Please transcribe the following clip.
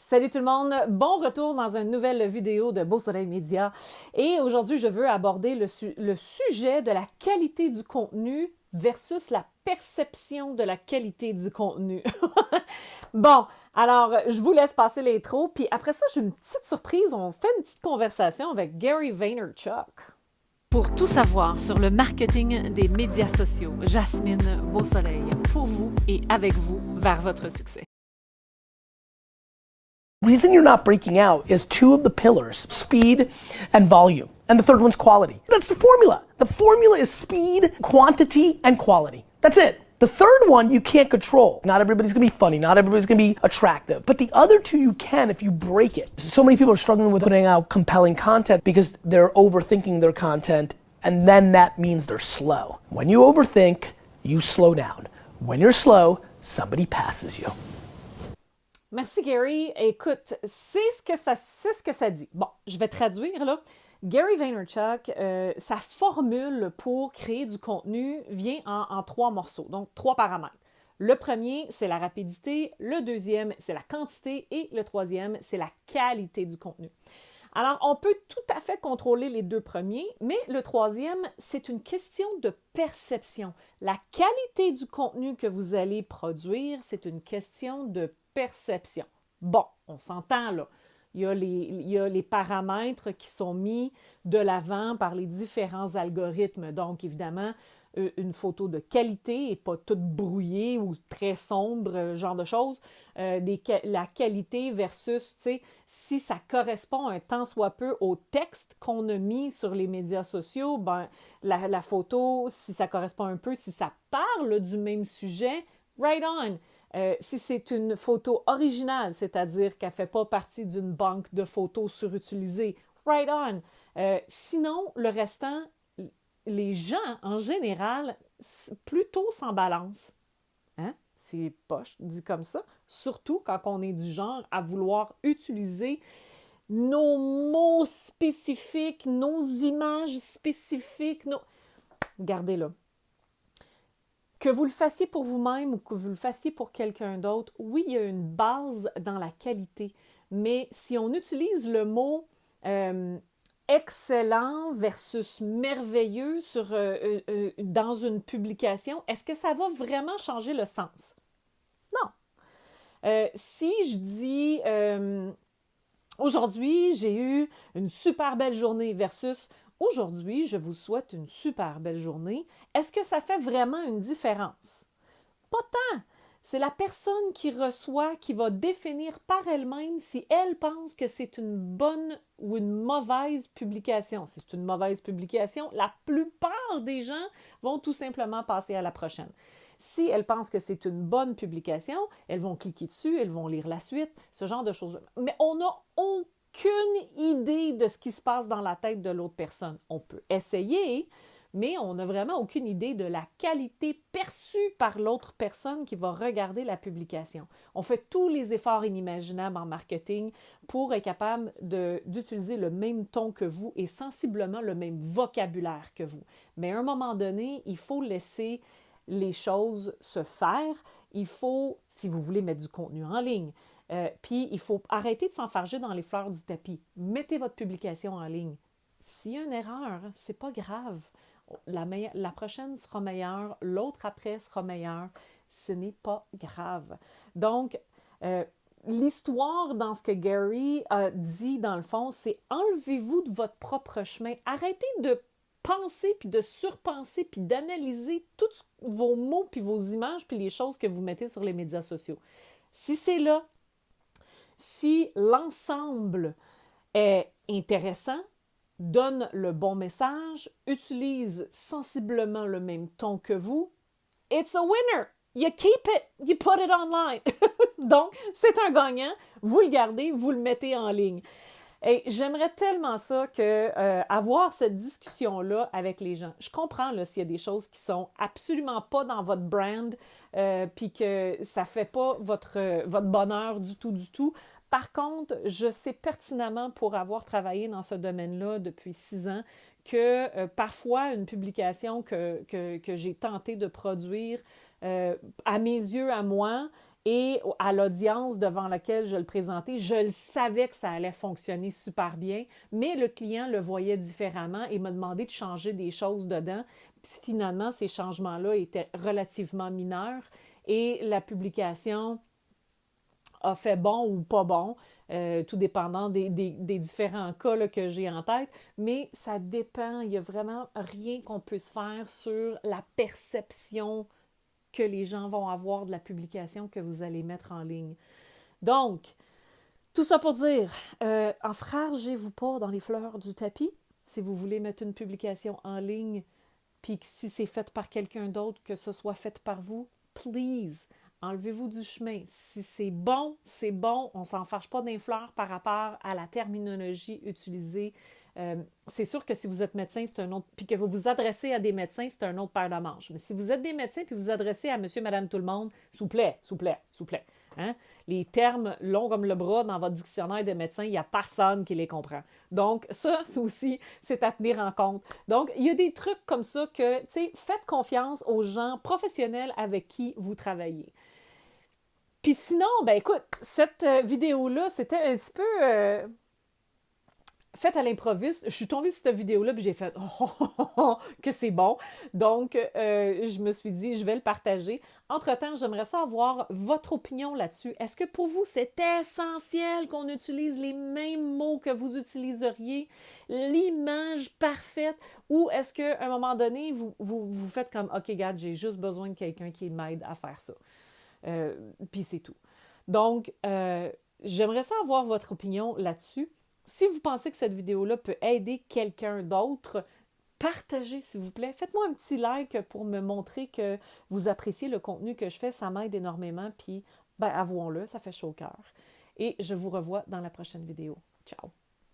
Salut tout le monde, bon retour dans une nouvelle vidéo de Beau Soleil Média. Et aujourd'hui, je veux aborder le sujet de la qualité du contenu versus la perception de la qualité du contenu. Bon, alors, je vous laisse passer l'intro, puis après ça, j'ai une petite surprise. On fait une petite conversation avec Gary Vaynerchuk. Pour tout savoir sur le marketing des médias sociaux, Jasmine Beausoleil, pour vous et avec vous vers votre succès. Reason you're not breaking out is two of the pillars, speed and volume. And the third one's quality. That's the formula. The formula is speed, quantity, and quality. That's it. The third one you can't control. Not everybody's gonna be funny, not everybody's gonna be attractive. But the other two you can if you break it. So many people are struggling with putting out compelling content because they're overthinking their content, and then that means they're slow. When you overthink, you slow down. When you're slow, somebody passes you. Merci Gary. Écoute, c'est ce que ça dit. Bon, je vais traduire là. Gary Vaynerchuk, sa formule pour créer du contenu vient en trois morceaux, donc trois paramètres. Le premier, c'est la rapidité. Le deuxième, c'est la quantité. Et le troisième, c'est la qualité du contenu. Alors, on peut tout à fait contrôler les deux premiers, mais le troisième, c'est une question de perception. La qualité du contenu que vous allez produire, c'est une question de perception. Bon, on s'entend là. Il y a les paramètres qui sont mis de l'avant par les différents algorithmes. Donc, évidemment, une photo de qualité et pas toute brouillée ou très sombre, genre de choses. La qualité versus, tu sais, si ça correspond un tant soit peu au texte qu'on a mis sur les médias sociaux, ben, la photo, si ça correspond un peu, si ça parle du même sujet, right on. Si c'est une photo originale, c'est-à-dire qu'elle ne fait pas partie d'une banque de photos surutilisées, right on. Sinon, le restant, les gens, en général, plutôt s'en balancent. Hein? C'est poche, dit comme ça. Surtout quand on est du genre à vouloir utiliser nos mots spécifiques, nos images spécifiques. Regardez-là. Que vous le fassiez pour vous-même ou que vous le fassiez pour quelqu'un d'autre, oui, il y a une base dans la qualité. Mais si on utilise le mot excellent versus merveilleux dans une publication, est-ce que ça va vraiment changer le sens? Non. Si je dis aujourd'hui, j'ai eu une super belle journée versus aujourd'hui, je vous souhaite une super belle journée, est-ce que ça fait vraiment une différence? Pas tant. C'est la personne qui reçoit qui va définir par elle-même si elle pense que c'est une bonne ou une mauvaise publication. Si c'est une mauvaise publication, la plupart des gens vont tout simplement passer à la prochaine. Si elles pensent que c'est une bonne publication, elles vont cliquer dessus, elles vont lire la suite, ce genre de choses. Mais on n'a aucune idée de ce qui se passe dans la tête de l'autre personne. On peut essayer, mais on n'a vraiment aucune idée de la qualité perçue par l'autre personne qui va regarder la publication. On fait tous les efforts inimaginables en marketing pour être capable d'utiliser le même ton que vous et sensiblement le même vocabulaire que vous. Mais à un moment donné, il faut laisser les choses se faire. Il faut, si vous voulez mettre du contenu en ligne, puis il faut arrêter de s'enfarger dans les fleurs du tapis. Mettez votre publication en ligne. S'il y a une erreur, c'est pas grave. La prochaine sera meilleure, l'autre après sera meilleure. Ce n'est pas grave. Donc, l'histoire dans ce que Gary a dit, dans le fond, c'est enlevez-vous de votre propre chemin. Arrêtez de penser, puis de surpenser, puis d'analyser tous vos mots, puis vos images, puis les choses que vous mettez sur les médias sociaux. Si c'est là, si l'ensemble est intéressant, donne le bon message, utilise sensiblement le même ton que vous, it's a winner! You keep it, you put it online. Donc, c'est un gagnant, vous le gardez, vous le mettez en ligne. Et j'aimerais tellement ça que avoir cette discussion-là avec les gens. Je comprends là, s'il y a des choses qui sont absolument pas dans votre brand, puis que ça fait pas votre bonheur du tout, du tout. Par contre, je sais pertinemment, pour avoir travaillé dans ce domaine-là depuis 6 ans, que parfois, une publication que j'ai tenté de produire, à mes yeux, à moi, Et à l'audience devant laquelle je le présentais, je le savais que ça allait fonctionner super bien, mais le client le voyait différemment et m'a demandé de changer des choses dedans. Puis finalement, ces changements-là étaient relativement mineurs et la publication a fait bon ou pas bon, tout dépendant des différents cas là, que j'ai en tête, mais ça dépend, il n'y a vraiment rien qu'on puisse faire sur la perception que les gens vont avoir de la publication que vous allez mettre en ligne. Donc, tout ça pour dire, enfargez-vous pas dans les fleurs du tapis. Si vous voulez mettre une publication en ligne, puis si c'est fait par quelqu'un d'autre, que ce soit fait par vous, please, enlevez-vous du chemin. Si c'est bon, on ne s'en fâche pas des fleurs par rapport à la terminologie utilisée. C'est sûr que si vous êtes médecin, c'est un autre, puis que vous vous adressez à des médecins, c'est un autre paire de manches. Mais si vous êtes des médecins puis vous vous adressez à monsieur, madame, tout le monde, s'il vous plaît, s'il vous plaît, s'il vous plaît. Hein? Les termes longs comme le bras dans votre dictionnaire de médecin, il n'y a personne qui les comprend. Donc, ça aussi, c'est à tenir en compte. Donc, il y a des trucs comme ça que, tu sais, faites confiance aux gens professionnels avec qui vous travaillez. Puis sinon, ben écoute, cette vidéo-là, c'était un petit peu faite à l'improviste. Je suis tombée sur cette vidéo-là, puis j'ai fait que c'est bon. Donc, je me suis dit, je vais le partager. Entre-temps, j'aimerais savoir votre opinion là-dessus. Est-ce que pour vous, c'est essentiel qu'on utilise les mêmes mots que vous utiliseriez, l'image parfaite, ou est-ce qu'à un moment donné, vous faites comme, OK, regarde, j'ai juste besoin de quelqu'un qui m'aide à faire ça. Puis c'est tout. Donc, j'aimerais savoir votre opinion là-dessus. Si vous pensez que cette vidéo-là peut aider quelqu'un d'autre, partagez, s'il vous plaît. Faites-moi un petit like pour me montrer que vous appréciez le contenu que je fais. Ça m'aide énormément. Puis, ben, avouons-le, ça fait chaud au cœur. Et je vous revois dans la prochaine vidéo. Ciao!